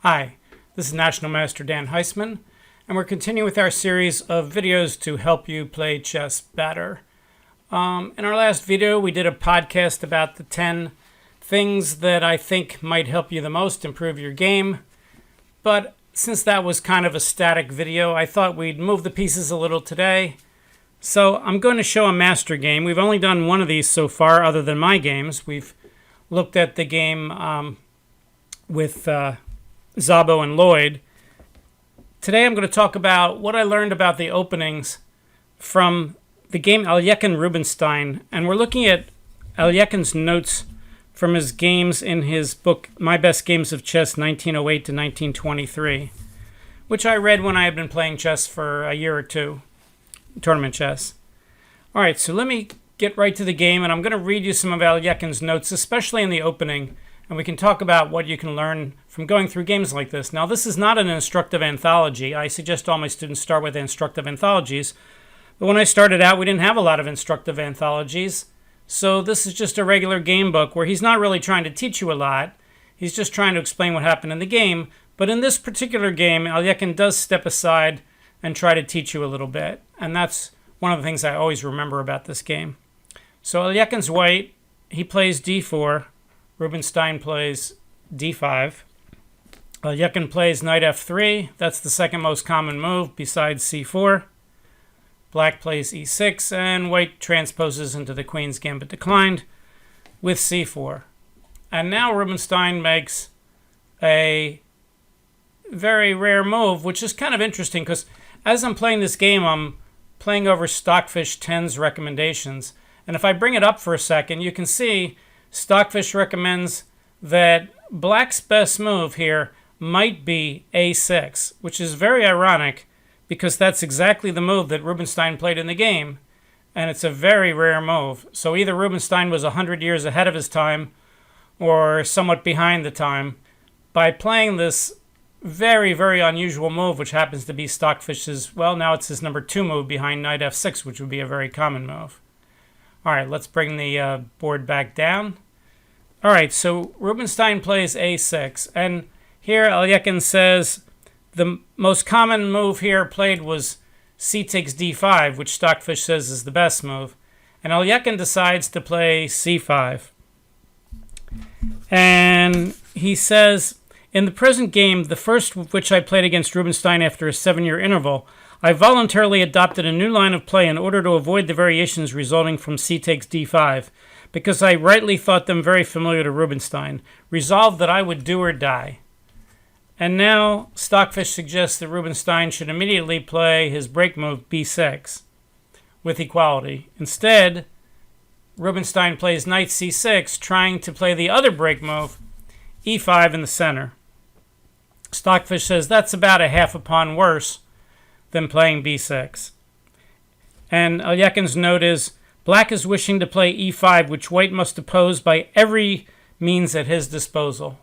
Hi, this is National Master Dan Heisman, and we're continuing with our series of videos to help you play chess better. In our last video, we did a podcast about the 10 things that I think might help you the most improve your game. But since that was kind of a static video, I thought we'd move the pieces a little today. So I'm going to show a master game. We've only done one of these so far other than my games. We've looked at the game with Szabo and Lloyd. Today I'm going to talk about what I learned about the openings from the game Alekhine-Rubinstein, and we're looking at Alekhine's notes from his games in his book My Best Games of Chess 1908 to 1923, which I read when I had been playing chess for a year or two, tournament chess. Alright, so let me get right to the game, and I'm going to read you some of Alekhine's notes, especially in the opening, and we can talk about what you can learn from going through games like this. Now, this is not an instructive anthology. I suggest all my students start with instructive anthologies. But when I started out, we didn't have a lot of instructive anthologies. So this is just a regular game book where he's not really trying to teach you a lot. He's just trying to explain what happened in the game. But in this particular game, Alekhine does step aside and try to teach you a little bit. And that's one of the things I always remember about this game. So Alekhine's white. He plays d4. Rubinstein plays d5. Alekhine plays knight f3. That's the second most common move besides c4. Black plays e6, and white transposes into the queen's gambit declined with c4. And now Rubinstein makes a very rare move, which is kind of interesting because as I'm playing this game, I'm playing over Stockfish 10's recommendations. And if I bring it up for a second, you can see Stockfish recommends that Black's best move here might be a6, which is very ironic because that's exactly the move that Rubinstein played in the game, and it's a very rare move. So either Rubinstein was 100 years ahead of his time or somewhat behind the time by playing this very, very unusual move, which happens to be Stockfish's, well, now it's his number 2 move behind knight f6, which would be a very common move. All right, let's bring the board back down. All right, so Rubinstein plays a6, and here Alekhine says the most common move here played was c takes d5, which Stockfish says is the best move, and Alekhine decides to play c5. And he says, in the present game, the first of which I played against Rubinstein after a 7-year interval, I voluntarily adopted a new line of play in order to avoid the variations resulting from c takes d5, because I rightly thought them very familiar to Rubinstein, resolved that I would do or die. And now Stockfish suggests that Rubinstein should immediately play his break move b6 with equality. Instead, Rubinstein plays knight c6, trying to play the other break move, e5 in the center. Stockfish says that's about a half a pawn worse than playing b6. And Alekhine's note is, Black is wishing to play e5, which white must oppose by every means at his disposal.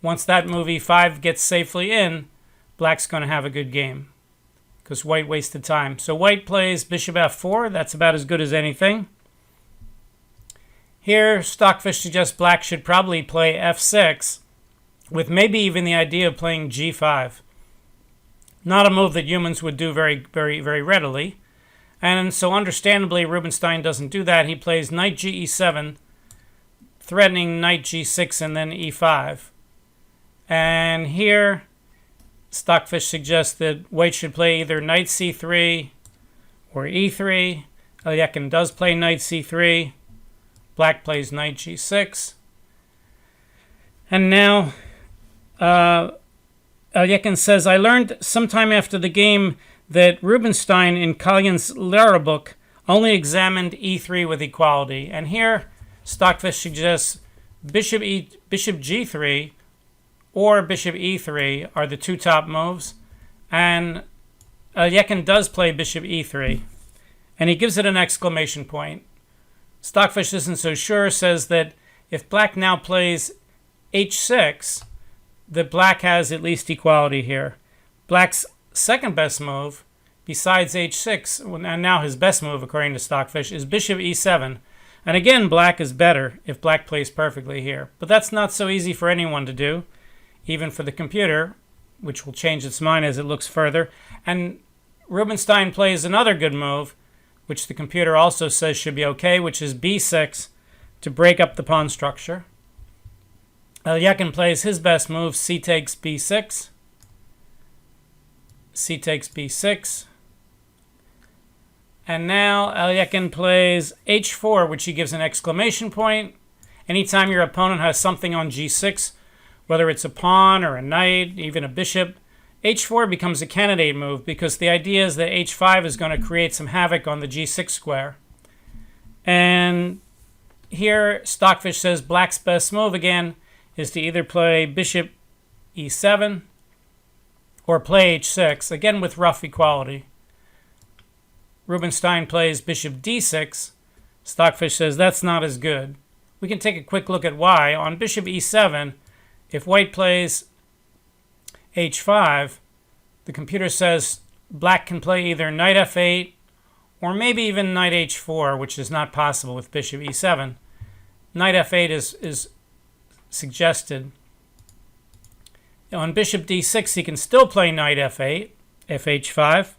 Once that move e5 gets safely in, Black's going to have a good game because white wasted time. So white plays bishop f4. That's about as good as anything. Here, Stockfish suggests Black should probably play f6 with maybe even the idea of playing g5. Not a move that humans would do very, very, very readily. And so understandably, Rubinstein doesn't do that. He plays knight ge7, threatening knight g6 and then e5. And here, Stockfish suggests that white should play either knight c3 or e3. Alekhine does play knight c3. Black plays knight g6. And now, Alekhine says, I learned sometime after the game that Rubinstein in Kalyan's Lara book only examined e3 with equality. And here, Stockfish suggests bishop g3 or bishop e3 are the two top moves. And Alekhine does play bishop e3. And he gives it an exclamation point. Stockfish isn't so sure, says that if Black now plays h6, that Black has at least equality here. Black's second best move, besides h6, and now his best move according to Stockfish, is bishop e7. And again, Black is better if Black plays perfectly here. But that's not so easy for anyone to do. even for the computer, which will change its mind as it looks further. And Rubinstein plays another good move, which the computer also says should be okay, which is b6 to break up the pawn structure. Alekhine plays his best move, c takes b6. C takes b6. And now Alekhine plays h4, which he gives an exclamation point. Anytime your opponent has something on g6, whether it's a pawn or a knight, even a bishop, h4 becomes a candidate move because the idea is that h5 is going to create some havoc on the g6 square. And here Stockfish says black's best move again is to either play bishop e7 or play h6, again with rough equality. Rubinstein plays bishop d6. Stockfish says that's not as good. We can take a quick look at why. On bishop e7, if white plays h5, the computer says black can play either knight f8 or maybe even knight h4, which is not possible with bishop e7. Knight f8 is suggested. On bishop d6, he can still play knight f8, fh5,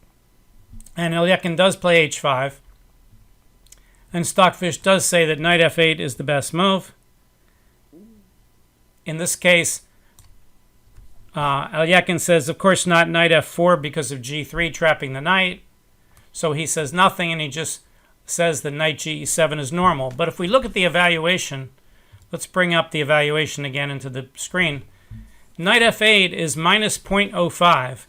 and Alekhine does play h5. And Stockfish does say that knight f8 is the best move. In this case, Alekhine says, of course not knight f4 because of g3 trapping the knight. So he says nothing, and he just says that knight ge7 is normal. But if we look at the evaluation, let's bring up the evaluation again into the screen. Knight f8 is minus 0.05,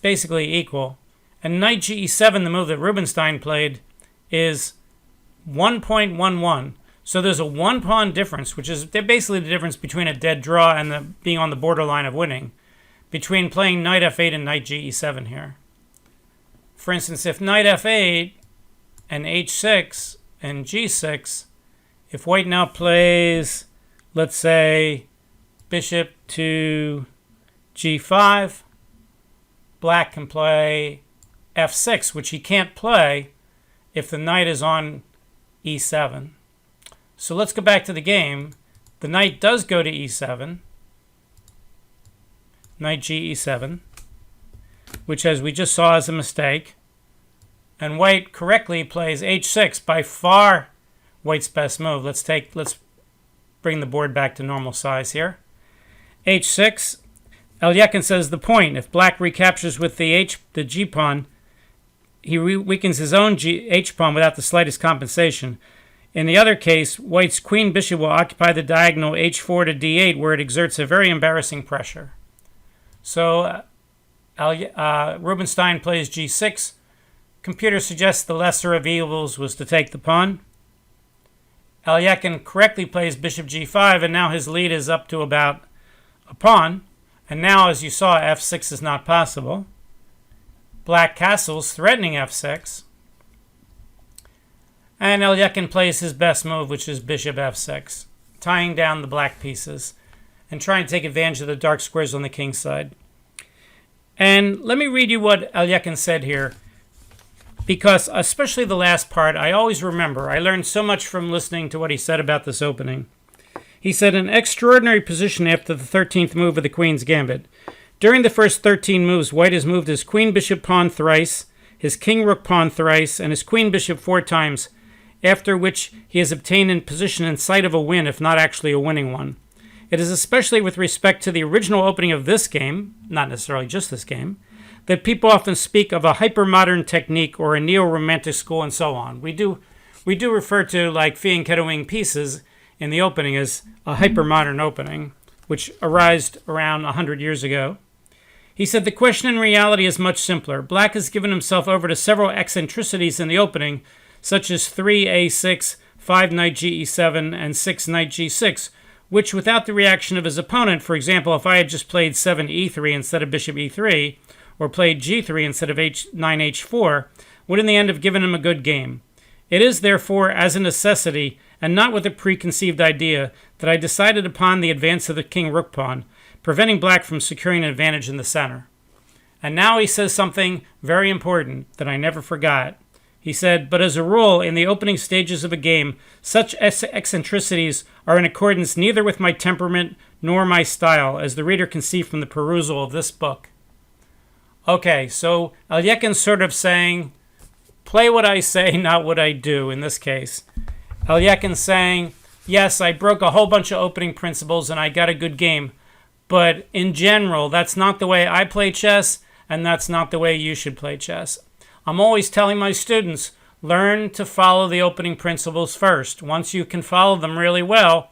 basically equal. And knight ge7, the move that Rubinstein played, is 1.11. So there's a one-pawn difference, which is basically the difference between a dead draw and being on the borderline of winning, between playing knight f8 and knight ge7 here. For instance, if knight f8 and h6 and g6, if white now plays, let's say, bishop to g5, black can play f6, which he can't play if the knight is on e7. So let's go back to the game. The knight does go to e7, knight ge7, which, as we just saw, is a mistake. And white correctly plays h6, by far white's best move. Let's bring the board back to normal size here. h6. Alekhine says the point. If black recaptures with the g pawn, he weakens his own h pawn without the slightest compensation. In the other case, white's queen bishop will occupy the diagonal h4 to d8, where it exerts a very embarrassing pressure. So Rubinstein plays g6. Computer suggests the lesser of evils was to take the pawn. Alekhine correctly plays bishop g5, and now his lead is up to about a pawn. And now, as you saw, f6 is not possible. Black castles, threatening f6. And Alekhine plays his best move, which is bishop f6, tying down the black pieces and trying to take advantage of the dark squares on the king's side. And let me read you what Alekhine said here, because especially the last part, I always remember. I learned so much from listening to what he said about this opening. He said, an extraordinary position after the 13th move of the Queen's Gambit. During the first 13 moves, white has moved his queen bishop pawn thrice, his king rook pawn thrice, and his queen bishop 4 times, after which he has obtained in position in sight of a win, if not actually a winning one. It is especially with respect to the original opening of this game, not necessarily just this game, that people often speak of a hyper-modern technique or a neo-romantic school and so on. We do refer to, like, Fee and Kedawing pieces in the opening as a hyper-modern opening, which arose around 100 years ago. He said the question in reality is much simpler. Black has given himself over to several eccentricities in the opening, such as 3a6, 5 knight ge7, and 6 knight g6, which without the reaction of his opponent, for example, if I had just played 7 e3 instead of bishop e3, or played g3 instead of 9 h4, would in the end have given him a good game. It is, therefore, as a necessity, and not with a preconceived idea, that I decided upon the advance of the king rook pawn, preventing black from securing an advantage in the center. And now he says something very important that I never forgot. He said, but as a rule, in the opening stages of a game, such eccentricities are in accordance neither with my temperament nor my style, as the reader can see from the perusal of this book. Okay, so Alekhine's sort of saying, play what I say, not what I do in this case. Alekhine's saying, yes, I broke a whole bunch of opening principles and I got a good game, but in general, that's not the way I play chess, and that's not the way you should play chess. I'm always telling my students, learn to follow the opening principles first. Once you can follow them really well,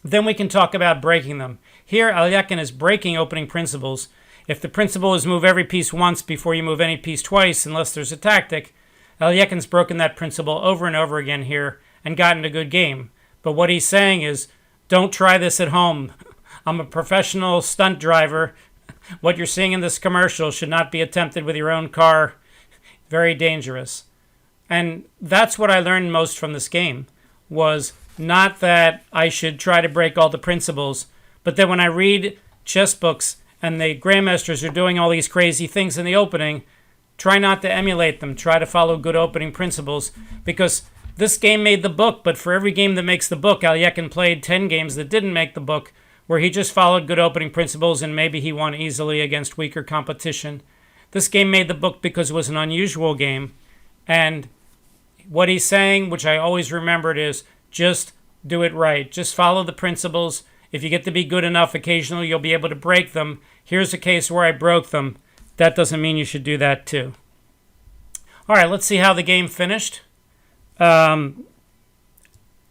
then we can talk about breaking them. Here, Alekhine is breaking opening principles. If the principle is move every piece once before you move any piece twice, unless there's a tactic, Alekhine's broken that principle over and over again here and gotten a good game. But what he's saying is, don't try this at home. I'm a professional stunt driver. What you're seeing in this commercial should not be attempted with your own car. Very dangerous. And that's what I learned most from this game, was not that I should try to break all the principles, but that when I read chess books and the grandmasters are doing all these crazy things in the opening, try not to emulate them. Try to follow good opening principles, because this game made the book, but for every game that makes the book, Alekhine played 10 games that didn't make the book, where he just followed good opening principles and maybe he won easily against weaker competition. This game made the book because it was an unusual game. And what he's saying, which I always remembered, is just do it right. Just follow the principles. If you get to be good enough, occasionally you'll be able to break them. Here's a case where I broke them. That doesn't mean you should do that too. All right, let's see how the game finished.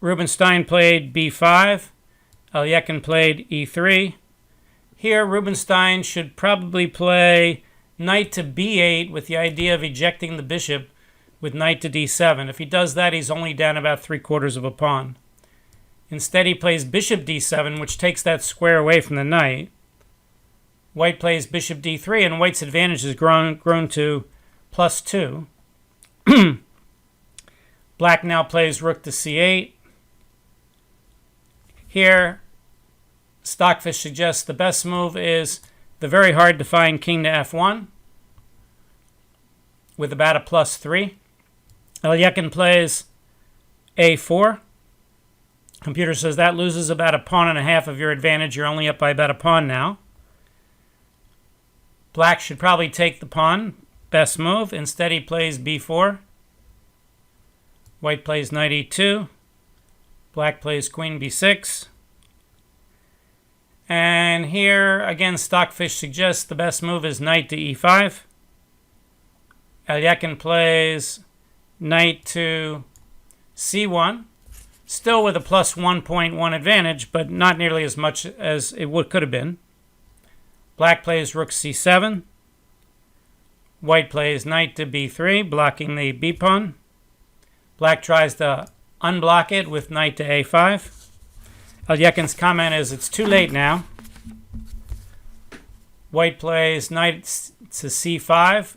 Rubinstein played b5. Alekhine played e3. Here, Rubinstein should probably play knight to b8 with the idea of ejecting the bishop with knight to d7. If he does that, he's only down about 3/4 of a pawn. Instead, he plays bishop d7, which takes that square away from the knight. White plays bishop d3, and White's advantage has grown to +2. Black now plays rook to c8. Here, Stockfish suggests the best move is the very hard-to-find king to f1 with about a +3. Alekhine plays a4. Computer says that loses about a pawn and a half of your advantage. You're only up by about a pawn now. Black should probably take the pawn. Best move. Instead, he plays b4. White plays knight e2. Black plays queen b6. And here, again, Stockfish suggests the best move is knight to e5. Alekhine plays knight to c1. Still with a +1.1 advantage, but not nearly as much as it could have been. Black plays rook c7. White plays knight to b3, blocking the b pawn. Black tries to unblock it with knight to a5. Alekhine's comment is, it's too late now. White plays knight to c5,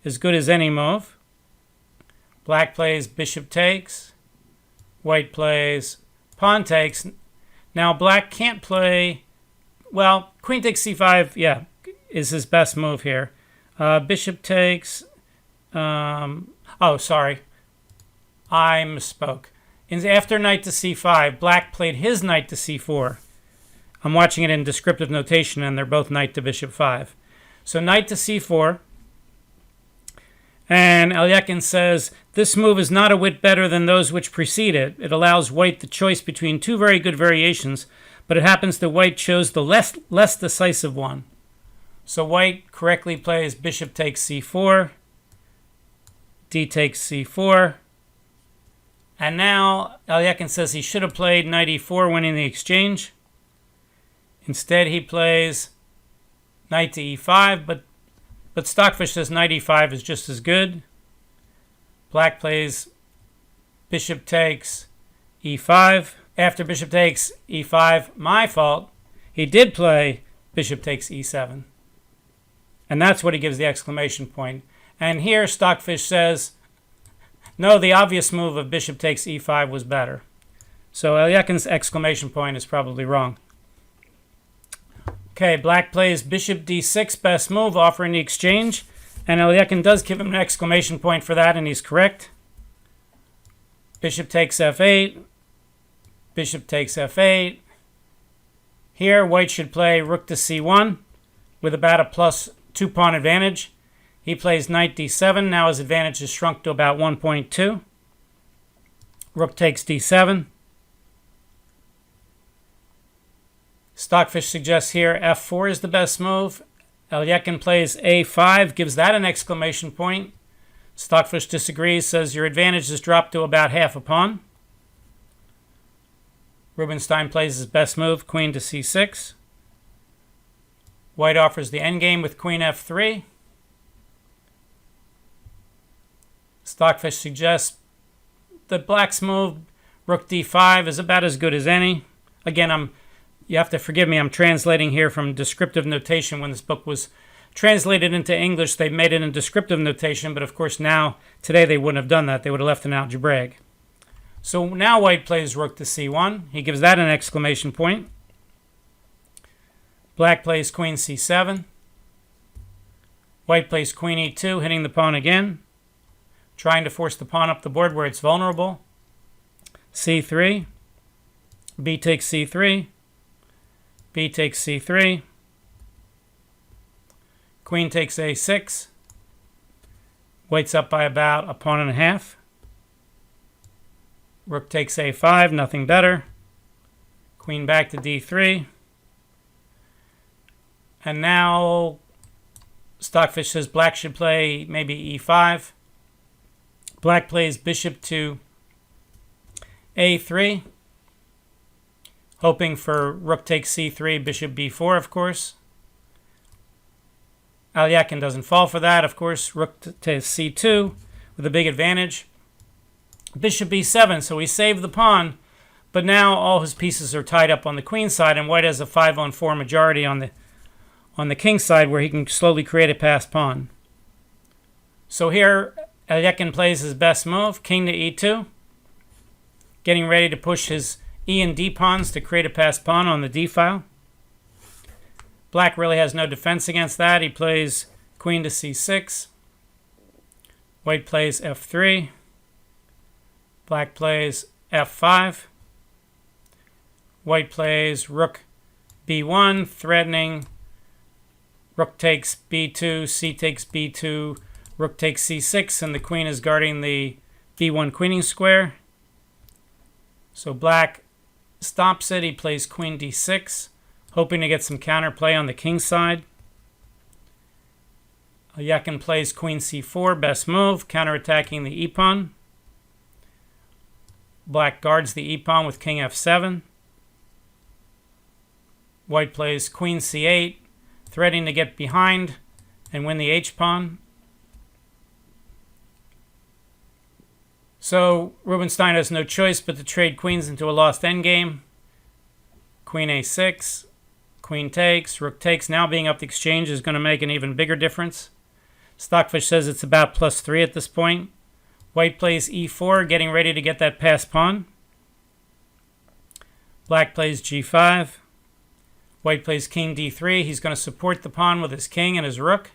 as good as any move. Black plays bishop takes. White plays pawn takes. Now, Black can't play, well, queen takes c5, yeah, is his best move here. Bishop takes, oh, sorry, I misspoke. After knight to c5, Black played his knight to c4. I'm watching it in descriptive notation, and they're both knight to bishop 5. So knight to c4. And Alekhine says, this move is not a whit better than those which precede it. It allows White the choice between two very good variations, but it happens that White chose the less decisive one. So White correctly plays bishop takes c4, d takes c4. And now Alekhine says he should have played knight e4, winning the exchange. Instead, he plays knight to e5, but Stockfish says knight e5 is just as good. Black plays bishop takes e5. After bishop takes e5, my fault, he did play bishop takes e7. And that's what he gives the exclamation point. And here Stockfish says, no, the obvious move of bishop takes e5 was better. So Alekhine's exclamation point is probably wrong. Okay, Black plays bishop d6, best move, offering the exchange. And Alekhine does give him an exclamation point for that, and he's correct. Bishop takes f8. Bishop takes f8. Here, white should play rook to c1 with about a plus 2 pawn advantage. He plays knight d7. Now his advantage is shrunk to about 1.2. Rook takes d7. Stockfish suggests here f4 is the best move. Alekhine plays a5, gives that an exclamation point. Stockfish disagrees, says your advantage is dropped to about half a pawn. Rubinstein plays his best move, queen to c6. White offers the endgame with queen f3. Stockfish suggests that black's move, rook d5, is about as good as any. Again, you have to forgive me, I'm translating here from descriptive notation. When this book was translated into English, they made it in descriptive notation, but of course today they wouldn't have done that. They would have left an algebraic. So now white plays rook to c1. He gives that an exclamation point. Black plays queen c7. White plays queen e2, hitting the pawn again, trying to force the pawn up the board where it's vulnerable. c3. B takes c3. B takes c3. Queen takes a6. White's up by about a pawn and a half. Rook takes a5, nothing better. Queen back to d3. And now Stockfish says black should play maybe e5. Black plays bishop to a3, hoping for rook takes c3, bishop b4, of course. Alekhine doesn't fall for that, of course. Rook to c2 with a big advantage. Bishop b7, so he saved the pawn, but now all his pieces are tied up on the queen side, and white has a 5-on-4 majority on the king side where he can slowly create a passed pawn. So here, Alekhine plays his best move, king to e2, getting ready to push his e and d pawns to create a passed pawn on the d file. Black really has no defense against that. He plays queen to c6. White plays f3. Black plays f5. White plays rook b1, threatening rook takes b2, c takes b2, rook takes c6, and the queen is guarding the b1 queening square. So black stops it. He plays queen d6, hoping to get some counterplay on the king side. Alekhine plays queen c4, best move, counterattacking the e-pawn. Black guards the e-pawn with king f7. White plays queen c8, threatening to get behind and win the h-pawn. So Rubinstein has no choice but to trade queens into a lost endgame. Queen a6, queen takes, rook takes. Now being up the exchange is going to make an even bigger difference. Stockfish says it's about +3 at this point. White plays e4, getting ready to get that passed pawn. Black plays g5. White plays king d3. He's going to support the pawn with his king and his rook.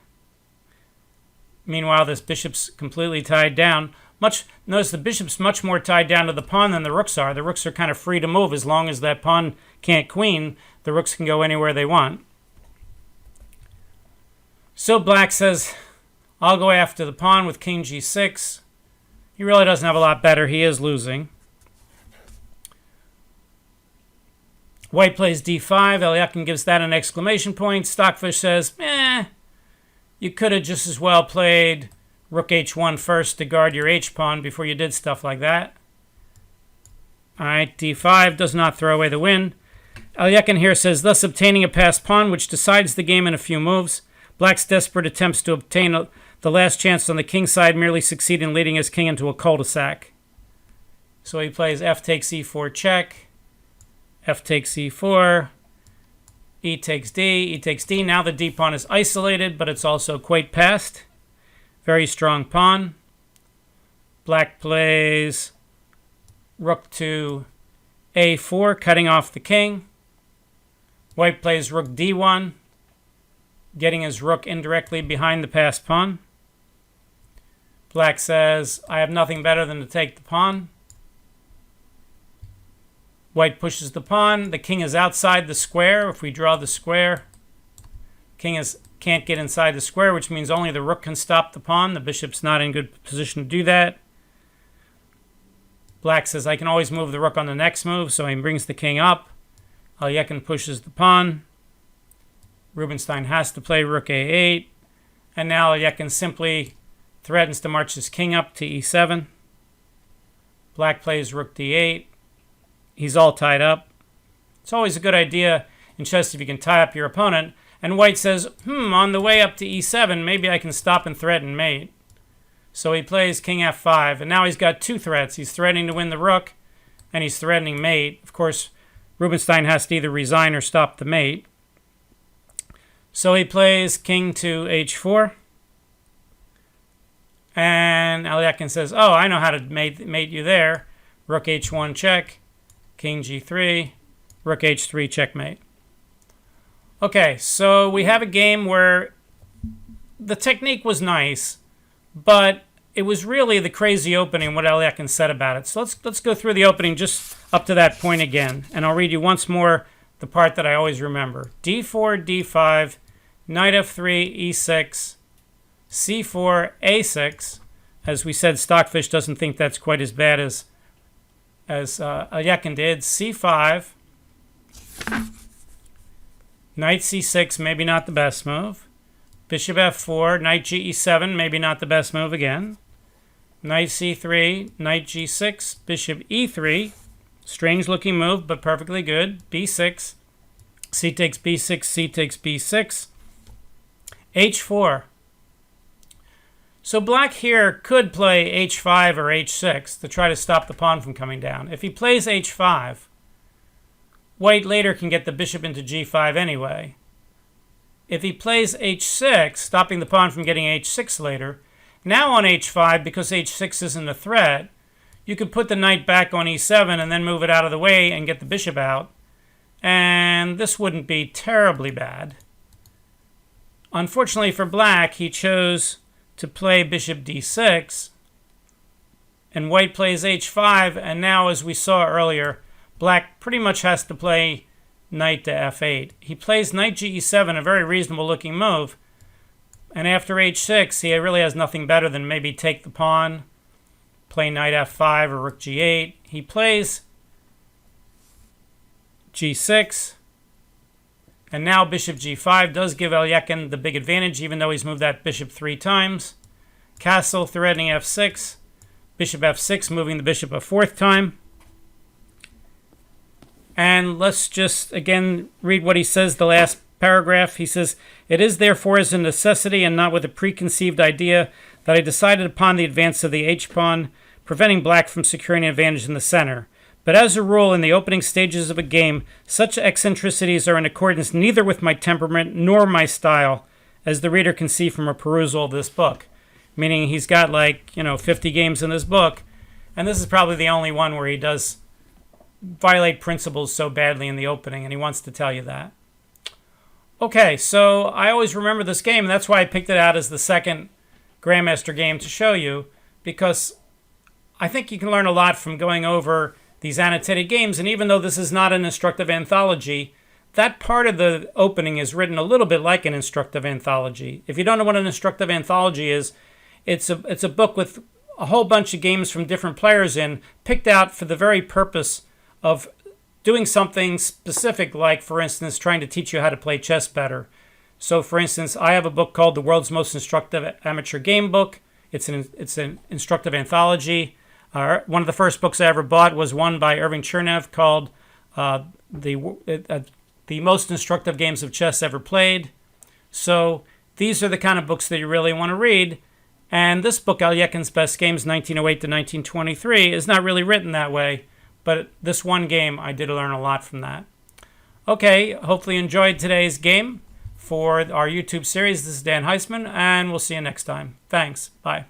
Meanwhile, this bishop's completely tied down. Notice the bishop's much more tied down to the pawn than the rooks are. The rooks are kind of free to move as long as that pawn can't queen. The rooks can go anywhere they want. So black says, I'll go after the pawn with king g6. He really doesn't have a lot better. He is losing. White plays d5. Alekhine gives that an exclamation point. Stockfish says, you could have just as well played rook h1 first to guard your h-pawn before you did stuff like that. All right, d5 does not throw away the win. Alekhine here says, thus obtaining a passed pawn, which decides the game in a few moves. Black's desperate attempts to obtain the last chance on the king side merely succeed in leading his king into a cul-de-sac. So he plays f takes e4 check, f takes e4, e takes d, e takes d. Now the d pawn is isolated, but it's also quite passed. Very strong pawn. Black plays rook to a4, cutting off the king. White plays rook d1, getting his rook indirectly behind the passed pawn. Black says, I have nothing better than to take the pawn. White pushes the pawn. The king is outside the square. If we draw the square, can't get inside the square, which means only the rook can stop the pawn. The bishop's not in good position to do that. Black says, I can always move the rook on the next move, so he brings the king up. Alekhine pushes the pawn. Rubinstein has to play rook a8. And now Alekhine simply threatens to march his king up to e7. Black plays rook d8. He's all tied up. It's always a good idea in chess if you can tie up your opponent. And White says, on the way up to e7, maybe I can stop and threaten mate. So he plays king f5, and now he's got two threats. He's threatening to win the rook, and he's threatening mate. Of course, Rubinstein has to either resign or stop the mate. So he plays king to h4. And Alekhine says, oh, I know how to mate you there. Rook h1 check, king g3, rook h3 checkmate. Okay, so we have a game where the technique was nice, but it was really the crazy opening, what Alekhine said about it. So let's go through the opening just up to that point again, and I'll read you once more the part that I always remember. d4, d5, knight f3, e6, c4, a6. As we said, Stockfish doesn't think that's quite as bad as Alekhine did. c5, knight c6, maybe not the best move. Bishop f4, knight ge7, maybe not the best move again. Knight c3, knight g6, bishop e3. Strange looking move, but perfectly good. b6, c takes b6, c takes b6. h4. So black here could play h5 or h6 to try to stop the pawn from coming down. If he plays h5, White later can get the bishop into g5 anyway. If he plays h6, stopping the pawn from getting h6 later, now on h5, because h6 isn't a threat, you could put the knight back on e7 and then move it out of the way and get the bishop out. And this wouldn't be terribly bad. Unfortunately for black, he chose to play bishop d6, and White plays h5, and now, as we saw earlier, black pretty much has to play knight to f8. He plays knight ge7, a very reasonable looking move, and after h6, he really has nothing better than maybe take the pawn, play knight f5 or rook g8. He plays g6, and now bishop g5 does give Alekhine the big advantage, even though he's moved that bishop 3 times. Castle threatening f6, bishop f6, moving the bishop a 4th time. And let's just, again, read what he says, the last paragraph. He says, it is therefore as a necessity and not with a preconceived idea that I decided upon the advance of the h-pawn, preventing black from securing an advantage in the center. But as a rule, in the opening stages of a game, such eccentricities are in accordance neither with my temperament nor my style, as the reader can see from a perusal of this book. Meaning he's got 50 games in this book, and this is probably the only one where he does violate principles so badly in the opening, and he wants to tell you that. Okay, so I always remember this game, and that's why I picked it out as the second Grandmaster game to show you, because I think you can learn a lot from going over these annotated games, and even though this is not an instructive anthology, that part of the opening is written a little bit like an instructive anthology. If you don't know what an instructive anthology is, it's a book with a whole bunch of games from different players in, picked out for the very purpose of doing something specific, like, for instance, trying to teach you how to play chess better. So, for instance, I have a book called The World's Most Instructive Amateur Game Book. It's an instructive anthology. One of the first books I ever bought was one by Irving Chernev called The Most Instructive Games of Chess Ever Played. So these are the kind of books that you really want to read. And this book, Alekhine's Best Games, 1908 to 1923, is not really written that way. But this one game, I did learn a lot from that. Okay, hopefully you enjoyed today's game for our YouTube series. This is Dan Heisman, and we'll see you next time. Thanks. Bye.